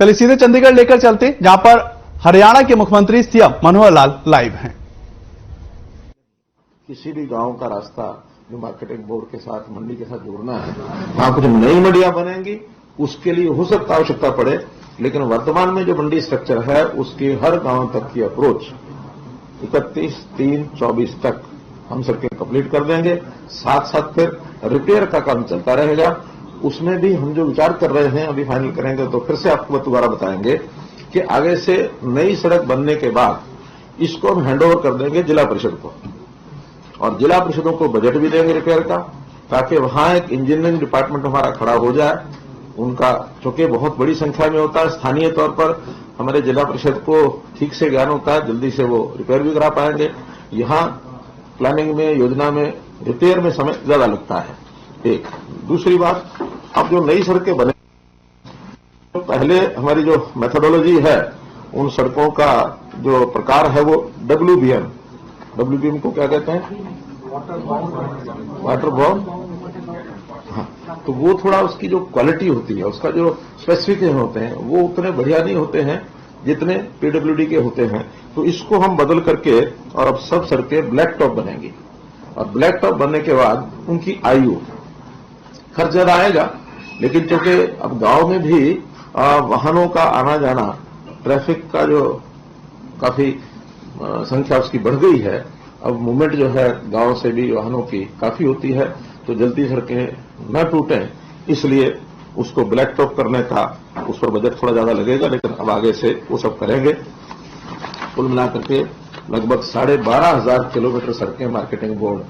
चलिए सीधे चंडीगढ़ लेकर चलते, जहां पर हरियाणा के मुख्यमंत्री सीएम मनोहर लाल लाइव हैं। किसी भी गांव का रास्ता जो मार्केटिंग बोर्ड के साथ, मंडी के साथ जोड़ना है, वहां कुछ नई मंडियां बनेंगी, उसके लिए हो सकता आवश्यकता पड़े, लेकिन वर्तमान में जो मंडी स्ट्रक्चर है उसकी हर गांव तक की अप्रोच 31/3/24 तक हम सड़कें कंप्लीट कर देंगे। साथ साथ फिर रिपेयर का काम चलता रहेगा। उसमें भी हम जो विचार कर रहे हैं, अभी फाइनल करेंगे तो फिर से आपको दोबारा बताएंगे कि आगे से नई सड़क बनने के बाद इसको हम हैंड ओवर कर देंगे जिला परिषद को, और जिला परिषदों को बजट भी देंगे रिपेयर का, ताकि वहां एक इंजीनियरिंग डिपार्टमेंट हमारा खड़ा हो जाए। उनका चूंकि बहुत बड़ी संख्या में होता है, स्थानीय तौर पर हमारे जिला परिषद को ठीक से ज्ञान होता है, जल्दी से वो रिपेयर भी करा पाएंगे। यहां प्लानिंग में, योजना में, रिपेयर में समय ज्यादा लगता है। एक दूसरी बात, अब जो नई सड़कें बने, तो पहले हमारी जो मेथोडोलॉजी है, उन सड़कों का जो प्रकार है वो WBM को क्या कहते हैं, वाटर बॉर्न। हाँ, तो वो थोड़ा उसकी जो क्वालिटी होती है, उसका जो स्पेसिफिकेशन होते हैं, वो उतने बढ़िया नहीं होते हैं जितने PWD के होते हैं। तो इसको हम बदल करके और अब सब सड़कें ब्लैक टॉप बनेंगी, और ब्लैक टॉप बनने के बाद उनकी आयु, खर्च ज्यादा आएगा, लेकिन क्योंकि अब गांव में भी वाहनों का आना जाना, ट्रैफिक का जो काफी संख्या उसकी बढ़ गई है, अब मूवमेंट जो है गांव से भी वाहनों की काफी होती है, तो जल्दी सड़कें न टूटें, इसलिए उसको ब्लैक टॉप करने का उस पर बजट थोड़ा ज्यादा लगेगा, लेकिन अब आगे से वो सब करेंगे। कुल मिलाकर के लगभग 12,500 किलोमीटर सड़कें मार्केटिंग बोर्ड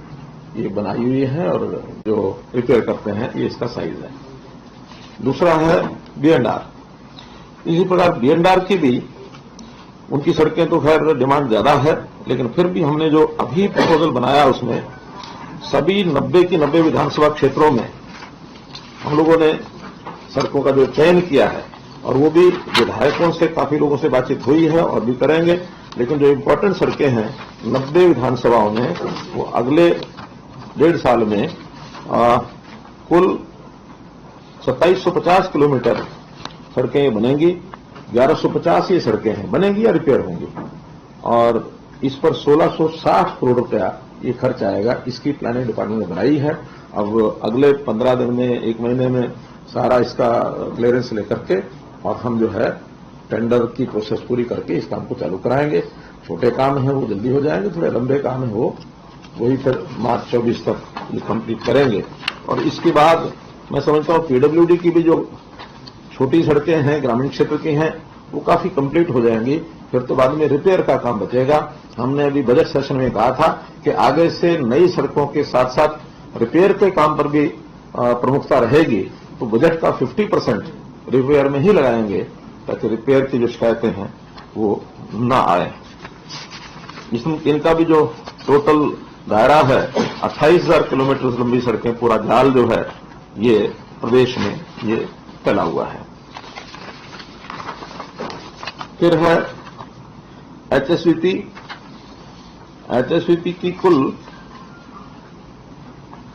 ये बनाई हुई है, और जो रिपेयर करते हैं ये इसका साइज है। दूसरा है B&R। इसी प्रकार B&R की भी उनकी सड़कें तो खैर डिमांड ज्यादा है, लेकिन फिर भी हमने जो अभी प्रपोजल बनाया उसमें सभी 90 की 90 विधानसभा क्षेत्रों में हम लोगों ने सड़कों का जो चयन किया है, और वो भी विधायकों से, काफी लोगों से बातचीत हुई है और भी करेंगे। लेकिन जो इम्पोर्टेंट सड़कें हैं 90 विधानसभाओं में, वो अगले 1.5 साल में कुल 2750 किलोमीटर सड़कें बनेंगी। 1150 ये सड़कें हैं, बनेंगी या रिपेयर होंगी, और इस पर 1660 करोड़ रुपया ये खर्च आएगा। इसकी प्लानिंग डिपार्टमेंट ने बनाई है। अब अगले 15 दिन में, 1 महीने में सारा इसका क्लियरेंस लेकर के, और हम जो है टेंडर की प्रोसेस पूरी करके इस काम को चालू कराएंगे। छोटे काम हैं वो जल्दी हो जाएंगे, थोड़े लंबे काम है वो वही फिर मार्च 24 तक ये कंप्लीट करेंगे। और इसके बाद मैं समझता हूँ PWD की भी जो छोटी सड़कें हैं, ग्रामीण क्षेत्र की हैं, वो काफी कंप्लीट हो जाएंगी। फिर तो बाद में रिपेयर का काम बचेगा। हमने अभी बजट सेशन में कहा था कि आगे से नई सड़कों के साथ साथ रिपेयर के काम पर भी प्रमुखता रहेगी, तो बजट का 50% रिपेयर में ही लगाएंगे, ताकि रिपेयर की जो शिकायतें हैं वो न आए। इसमें इनका भी जो टोटल दायरा है 28,000 किलोमीटर लंबी सड़कें, पूरा जाल जो है ये प्रदेश में ये फैला हुआ है। फिर है HSVP की कुल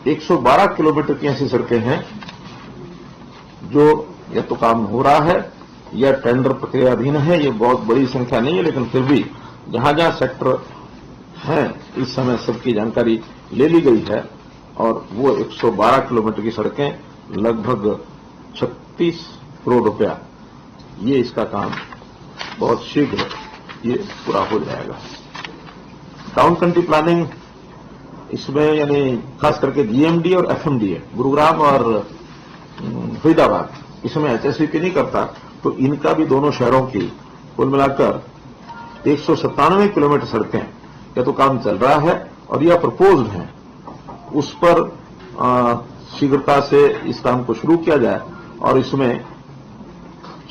112 किलोमीटर की ऐसी सड़कें हैं जो या तो काम हो रहा है या टेंडर प्रक्रियाधीन है। ये बहुत बड़ी संख्या नहीं है, लेकिन फिर भी जहां जहां सेक्टर हैं इस समय सबकी जानकारी ले ली गई है, और वो 112 किलोमीटर की सड़कें लगभग 36 करोड़ रुपया, ये इसका काम बहुत शीघ्र ये पूरा हो जाएगा। टाउन कंट्री प्लानिंग, इसमें यानी खास करके GMD और FMDA, गुरुग्राम और फरीदाबाद, इसमें HSVP नहीं करता, तो इनका भी दोनों शहरों की कुल मिलाकर 197 किलोमीटर सड़कें का तो काम चल रहा है, और यह प्रपोज्ड है। उस पर शीघ्रता से इस काम को शुरू किया जाए, और इसमें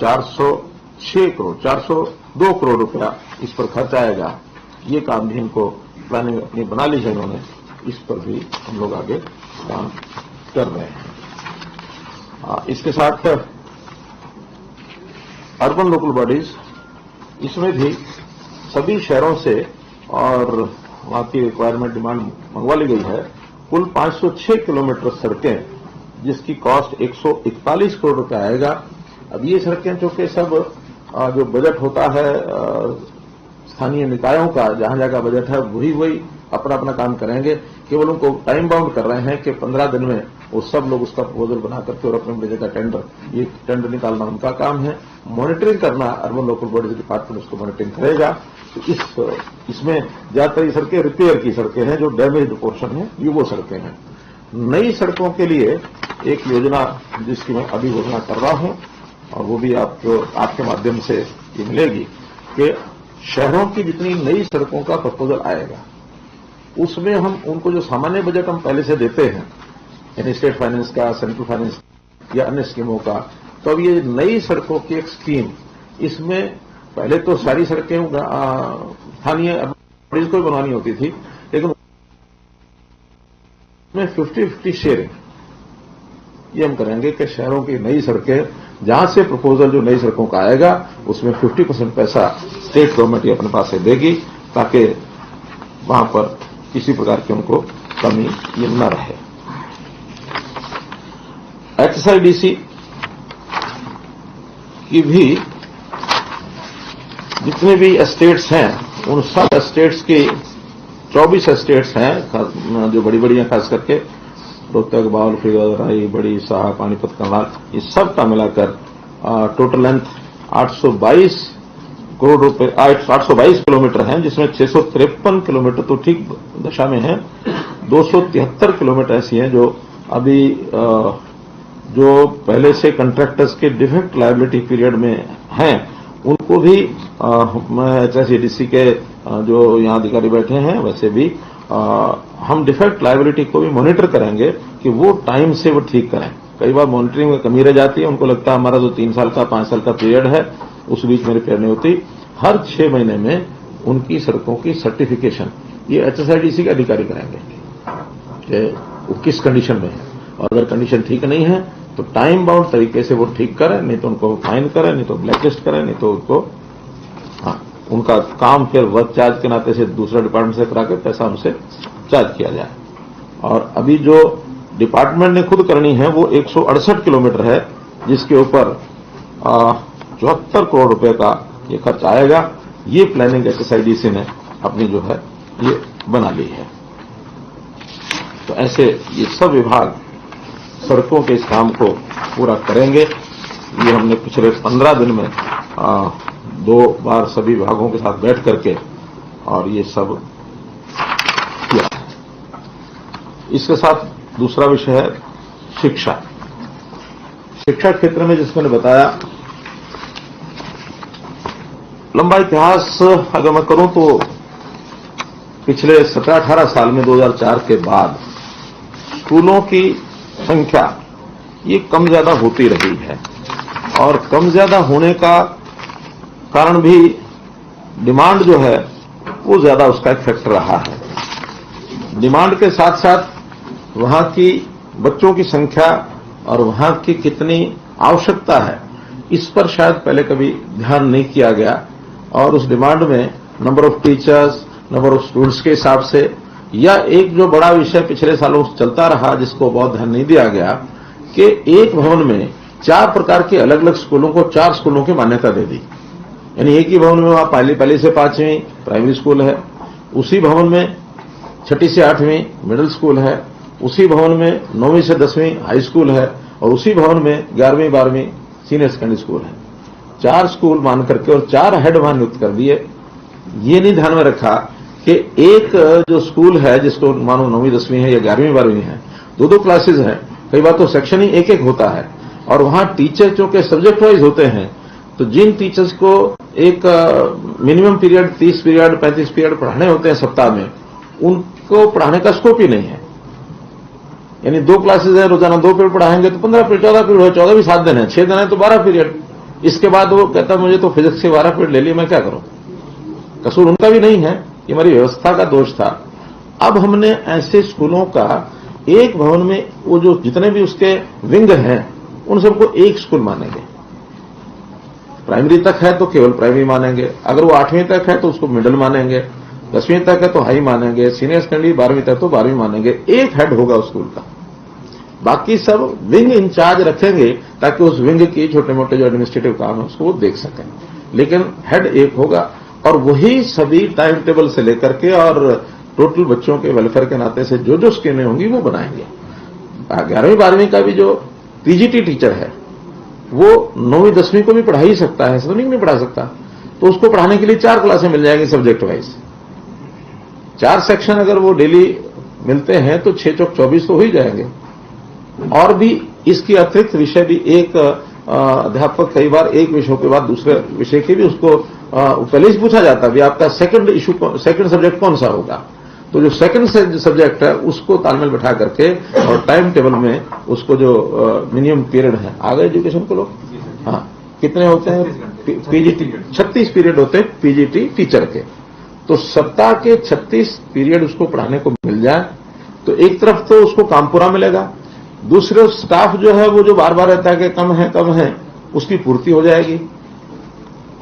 402 करोड़ रुपया इस पर खर्च आएगा। ये काम भी इनको प्लानिंग अपनी बना ली है इन्होंने, इस पर भी हम लोग आगे काम कर रहे हैं। इसके साथ अर्बन लोकल बॉडीज, इसमें भी सभी शहरों से और वहां की रिक्वायरमेंट, डिमांड मंगवा ली गई है। कुल 506 किलोमीटर सड़कें, जिसकी कॉस्ट 141 करोड़ रुपया आएगा। अब ये सड़कें चूंकि सब जो बजट होता है स्थानीय निकायों का, जहां जगह बजट है वही अपना अपना काम करेंगे। केवल उनको टाइम बाउंड कर रहे हैं कि 15 दिन में वो सब लोग उसका प्रपोजल बना करके और अपने जगह ये टेंडर निकालना उनका काम है। मॉनिटरिंग करना अर्बन लोकल बॉडीज डिपार्टमेंट उसको मॉनिटरिंग करेगा। तो इसमें ज्यादातर ये सड़कें रिपेयर की सड़कें हैं, जो डैमेज पोर्शन है ये वो सड़कें हैं। नई सड़कों के लिए एक योजना जिसकी मैं अभी घोषणा कर रहा हूं और वो भी आपके माध्यम से ये मिलेगी कि शहरों की जितनी नई सड़कों का प्रपोजल आएगा उसमें हम उनको जो सामान्य बजट हम पहले से देते हैं, यानी स्टेट फाइनेंस का, सेंट्रल फाइनेंस या अन्य स्कीमों का, तो अब ये नई सड़कों की एक स्कीम, इसमें पहले तो सारी सड़कें स्थानीय बॉडीज को बनवानी होती थी, लेकिन उसमें 50-50 शेयरिंग ये हम करेंगे कि शहरों की नई सड़कें जहां से प्रपोजल जो नई सड़कों का आएगा उसमें 50% पैसा स्टेट गवर्नमेंट अपने पास से देगी, ताकि वहां पर किसी प्रकार की उनको कमी ये न रहे। HSIDC की भी जितने भी एस्टेट्स हैं उन सब एस्टेट्स की 24 एस्टेट्स हैं जो बड़ी बड़ी हैं, खास करके रोहतक, बावल, फरीदाबाद, राई, बड़ी, शाह, पानीपत, करनाल, ये सब का मिलाकर टोटल लेंथ 822 करोड़ रुपए 822 किलोमीटर हैं, जिसमें 653 किलोमीटर तो ठीक दशा में है, 273 किलोमीटर ऐसी हैं जो अभी जो पहले से कॉन्ट्रैक्टर्स के डिफेक्ट लायबिलिटी पीरियड में हैं उनको भी HSIDC के जो यहां अधिकारी बैठे हैं वैसे भी हम डिफेक्ट लायबिलिटी को भी मॉनिटर करेंगे कि वो टाइम से वो ठीक करें। कई बार मॉनिटरिंग में कमी रह जाती है, उनको लगता है हमारा जो 3 साल का 5 साल का पीरियड है उस बीच में रिपेयर नहीं होती। हर 6 महीने में उनकी सड़कों की सर्टिफिकेशन ये HSIDC के अधिकारी करेंगे कि वो किस कंडीशन में है, और अगर कंडीशन ठीक नहीं है तो टाइम बाउंड तरीके से वो ठीक करें, नहीं तो उनको फाइन करें, नहीं तो ब्लैकलिस्ट करें, नहीं तो उनको उनका काम फिर वर्क चार्ज के नाते से दूसरा डिपार्टमेंट से करा के पैसा उनसे चार्ज किया जाए। और अभी जो डिपार्टमेंट ने खुद करनी है वो 168 किलोमीटर है, जिसके ऊपर 74 करोड़ रुपए का ये खर्च आएगा। ये प्लानिंग HSIDC ने अपनी जो है ये बना ली है। तो ऐसे ये सब विभाग सड़कों के इस काम को पूरा करेंगे। ये हमने पिछले 15 दिन में 2 बार सभी विभागों के साथ बैठ करके और ये सब किया। इसके साथ दूसरा विषय है शिक्षा। शिक्षा क्षेत्र में जिसको मैंने बताया, लंबा इतिहास अगर मैं करूं तो पिछले 17-18 साल में 2004 के बाद स्कूलों की संख्या ये कम ज्यादा होती रही है, और कम ज्यादा होने का कारण भी डिमांड जो है वो ज्यादा उसका एक फैक्टर रहा है। डिमांड के साथ साथ वहां की बच्चों की संख्या और वहां की कितनी आवश्यकता है इस पर शायद पहले कभी ध्यान नहीं किया गया, और उस डिमांड में number of teachers, number of students के हिसाब से, या एक जो बड़ा विषय पिछले सालों से चलता रहा जिसको बहुत ध्यान नहीं दिया गया कि एक भवन में 4 प्रकार के अलग अलग स्कूलों को 4 स्कूलों की मान्यता दे दी। यानी एक ही भवन में वहां पहली से 5वीं प्राइमरी स्कूल है, उसी भवन में 6ठी से 8वीं मिडिल स्कूल है, उसी भवन में 9वीं से 10वीं हाई स्कूल है, और उसी भवन में 11वीं 12वीं सीनियर सेकेंडरी स्कूल है। 4 स्कूल मान करके और 4 हेड वहां नियुक्त कर दिए। ये नहीं ध्यान में रखा कि एक जो स्कूल है जिसको मानो 9वीं 10वीं है या 11वीं 12वीं है, 2-2 क्लासेज हैं, कई बार तो सेक्शन ही एक होता है, और वहां टीचर जो के सब्जेक्ट वाइज होते हैं, तो जिन टीचर्स को एक मिनिमम पीरियड 30 पीरियड 35 पीरियड पढ़ाने होते हैं सप्ताह में, उनको पढ़ाने का स्कोप ही नहीं है। यानी 2 क्लासेज है, रोजाना 2 पीरियड पढ़ाएंगे तो 15 पीरियड 14 पीरियड हो, 14 भी 7 दिन है, 6 दिन है तो 12 पीरियड। इसके बाद वो कहता मुझे तो फिजिक्स के 12 पीरियड ले लिए, मैं क्या करूं। कसूर उनका भी नहीं है, ये हमारी व्यवस्था का दोष था। अब हमने ऐसे स्कूलों का एक भवन में वो जो जितने भी उसके विंग हैं उन सबको एक स्कूल मानेंगे। प्राइमरी तक है तो केवल प्राइमरी मानेंगे, अगर वो 8वीं तक है तो उसको मिडिल मानेंगे, 10वीं तक है तो हाई मानेंगे, सीनियर सेकेंडरी 12वीं तक तो 12वीं मानेंगे। एक हेड होगा उस स्कूल का। बाकी सब विंग इंचार्ज रखेंगे ताकि उस विंग की छोटे मोटे जो एडमिनिस्ट्रेटिव काम है उसको वो देख सकें। लेकिन हेड एक होगा और वही सभी टाइम टेबल से लेकर के और टोटल बच्चों के वेलफेयर के नाते से जो जो स्कीमें होंगी वो बनाएंगे। 11वीं 12वीं का भी जो पीजीटी टीचर है वो 9वीं 10वीं को भी पढ़ा ही सकता है, ऐसा नहीं पढ़ा सकता, तो उसको पढ़ाने के लिए 4 क्लासें मिल जाएंगी सब्जेक्ट वाइज। 4 सेक्शन अगर वो डेली मिलते हैं तो 6 चौक 24 तो हो ही जाएंगे। और भी इसकी अतिरिक्त विषय भी एक अध्यापक कई बार एक विषय के बाद दूसरे विषय के भी उसको पहले ही पूछा जाता है भी आपका सेकंड सब्जेक्ट कौन सा होगा, तो जो सेकंड सब्जेक्ट है उसको तालमेल बैठा करके और टाइम टेबल में उसको जो मिनिमम पीरियड है आगे एजुकेशन को लोग हाँ कितने होते हैं पीजीटी 36 पीरियड होते हैं पीजीटी टीचर के, तो सप्ताह के 36 पीरियड उसको पढ़ाने को मिल जाए तो एक तरफ तो उसको काम पूरा मिलेगा, दूसरे स्टाफ जो है वो जो बार बार रहता है कि कम है उसकी पूर्ति हो जाएगी,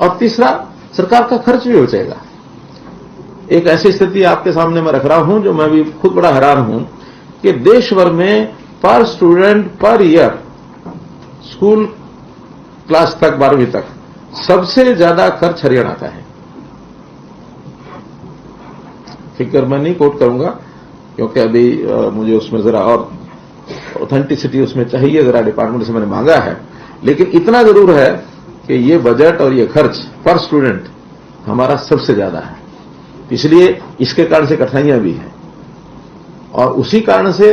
और तीसरा सरकार का खर्च भी हो जाएगा। एक ऐसी स्थिति आपके सामने मैं रख रहा हूं जो मैं भी खुद बड़ा हैरान हूं कि देश भर में पर student per year school class तक 12वीं तक सबसे ज्यादा खर्च हरियाणा का है। फिगर मैं नहीं कोट करूंगा क्योंकि अभी मुझे उसमें जरा और ऑथेंटिसिटी उसमें चाहिए, जरा डिपार्टमेंट से मैंने मांगा है, लेकिन इतना जरूर है कि ये बजट और ये खर्च पर स्टूडेंट हमारा सबसे ज्यादा है। इसलिए इसके कारण से कठिनाइयां भी हैं और उसी कारण से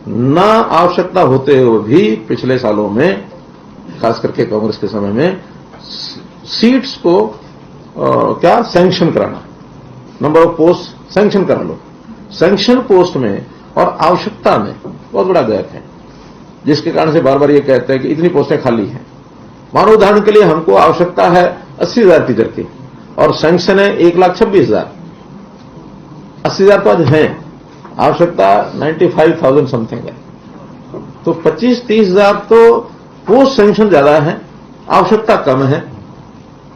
न आवश्यकता होते हुए भी पिछले सालों में खास करके कांग्रेस के समय में सीट्स को क्या सैंक्शन कराना, नंबर ऑफ पोस्ट सैंक्शन करा लो, सैंक्शन पोस्ट में और आवश्यकता में बहुत बड़ा गैप है, जिसके कारण से बार बार ये कहते हैं कि इतनी पोस्टें खाली हैं। मानो उदाहरण के लिए हमको आवश्यकता है 80,000 टीचर की और सैंक्शन है 1,26,000, 80,000 तो आज है, आवश्यकता 95,000 समथिंग है, तो 25-30,000 तो पोस्ट सैंक्शन ज्यादा है, आवश्यकता कम है।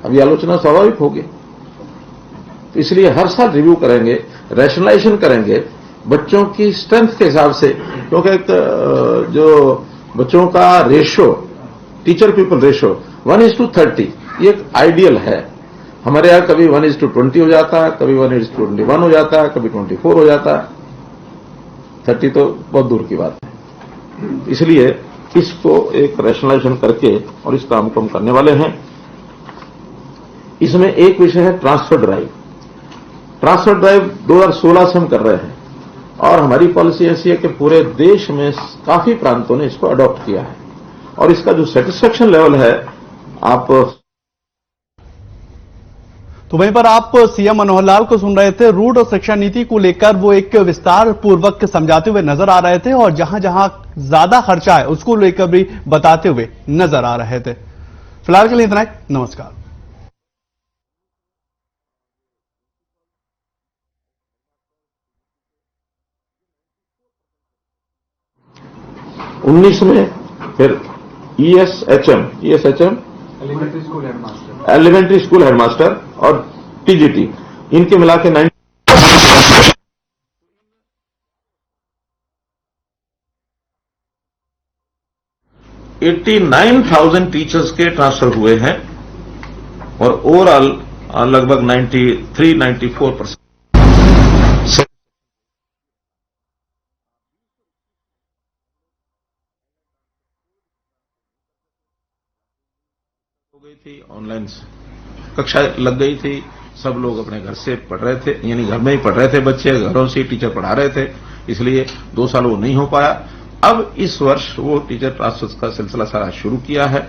अब ये आलोचना स्वाभाविक होगी, तो इसलिए हर साल रिव्यू करेंगे, रैशनलाइजेशन करेंगे बच्चों की स्ट्रेंथ के हिसाब से, क्योंकि एक जो बच्चों का रेशो टीचर पीपल रेशो 1:30 ये एक आइडियल है। हमारे यहां कभी 1:20 हो जाता है, कभी 1:21 हो जाता है, कभी 24 हो जाता है, 30 तो बहुत दूर की बात है। इसलिए इसको एक रैशनलाइजेशन करके और इस काम को हम करने वाले हैं। इसमें एक विषय है ट्रांसफर ड्राइव। ट्रांसफर ड्राइव 2016 से हम कर रहे हैं और हमारी पॉलिसी ऐसी है कि पूरे देश में काफी प्रांतों ने इसको अडॉप्ट किया है और इसका जो सेटिस्फेक्शन लेवल है आप तो वहीं पर आप सीएम मनोहर लाल को सुन रहे थे। रूट और शिक्षा नीति को लेकर वो एक विस्तार पूर्वक समझाते हुए नजर आ रहे थे और जहां जहां ज्यादा खर्चा है उसको लेकर भी बताते हुए नजर आ रहे थे। फिलहाल के लिए इतना ही, नमस्कार। 19 में फिर ESHM एलिमेंट्री स्कूल हेडमास्टर और टीजीटी इनके मिला के 89,000 टीचर्स के ट्रांसफर हुए हैं और ओवरऑल लगभग 93-94% हो गई थी, ऑनलाइन कक्षा लग गई थी, सब लोग अपने घर से पढ़ रहे थे, यानी घर में ही पढ़ रहे थे बच्चे, घरों से टीचर पढ़ा रहे थे, इसलिए 2 साल वो नहीं हो पाया। अब इस वर्ष वो टीचर ट्रांसफर का सिलसिला सारा शुरू किया है।